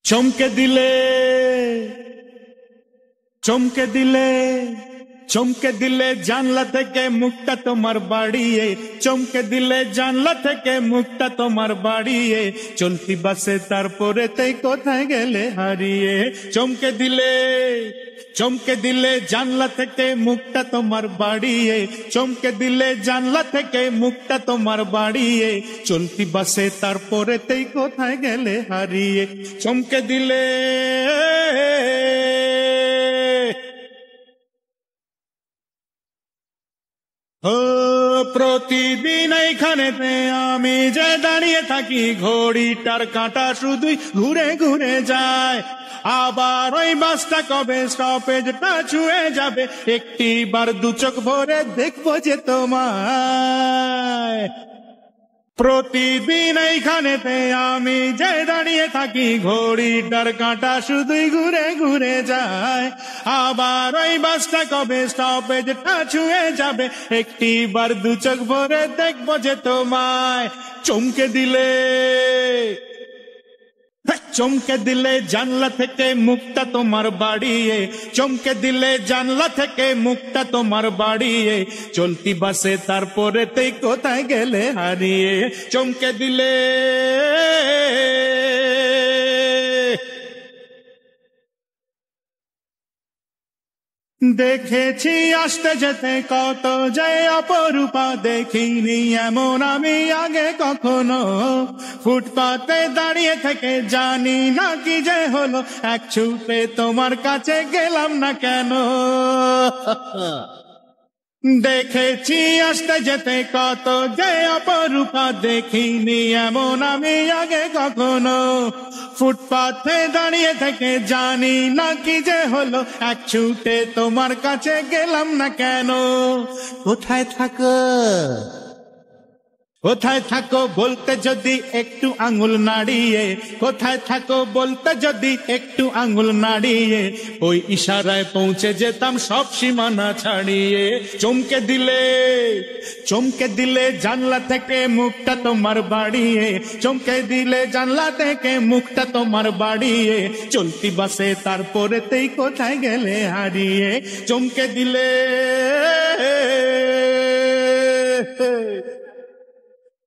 চমকে দিলে চমকে দিলে চমকে দিলে জানলা থেকে মুখটা তোমার বাড়িয়ে, চমকে দিলে জানলা থেকে মুখটা তোমার বাড়িয়ে, চলতি বাসে তারপরেতেই কোথায় গেলে হারিয়ে। চমকে দিলে জানলা থেকে মুখটা তোমার বাড়িয়ে, চমকে দিলে জানলা থেকে মুখটা তোমার বাড়িয়ে, চলতি বাসে তারপরেতেই কোথায় গেলে হারিয়ে। চমকে দিলে ও প্রতিদিন এইখানেতে আমি যে দাঁড়িয়ে থাকি, ঘড়িটার কাঁটা শুধুই ঘুরে ঘুরে যায়। আবার ওই বাসটা কবে স্টপেজটা ছুঁয়ে যাবে, একটি বার দু চোখ ভরে দেখবো যে তোমায়। প্রতিদিন এইখানেতে আমি যে দাঁড়িয়ে থাকি, ঘড়িটার কাঁটা শুধুই ঘুরে ঘুরে যায়। আবার ওই বাসটা কবে স্টপেজটা ছুঁয়ে যাবে, একটি বার দু চোখ ভরে দেখবো যে তোমায়। চমকে দিলে চমকে দিলে জানলা থেকে মুখটা তোমার বাড়িয়ে, চমকে দিলে জানলা থেকে মুখটা তোমার বাড়িয়ে, চলতি বাসে তারপরেতেই কোথায় গেলে হারিয়ে। চমকে দিলে দেখেছি আসতে যেতে কত যে অপরূপা, দেখিনি এমন আমি আগে কখনো। ফুটপাতে দাঁড়িয়ে থেকে জানি না কি যে হলো, এক ছুটে তোমার কাছে গেলাম না কেন। দেখেছি আসতে যেতে কত যে অপরূপা, দেখিনি এমন আমি আগে কখনো। ফুটপাথে দাঁড়িয়ে থেকে জানি না কি যে হলো, এক ছুটে তোমার কাছে গেলাম না কেন। কোথায় থাকো কোথায় থাকো বলতে যদি একটু আঙুল নাড়িয়ে, কোথায় থাকো বলতে যদি একটু আঙুল নাড়িয়ে, ওই ইশারায় পৌঁছে যেতাম সব সীমানা ছাড়িয়ে। চমকে দিলে জানলা থেকে মুখটা তোমার বাড়িয়ে, চমকে দিলে জানলা থেকে মুখটা তোমার বাড়িয়ে, চলতি বাসে তারপরেতেই কোথায় গেলে হারিয়ে। চমকে দিলে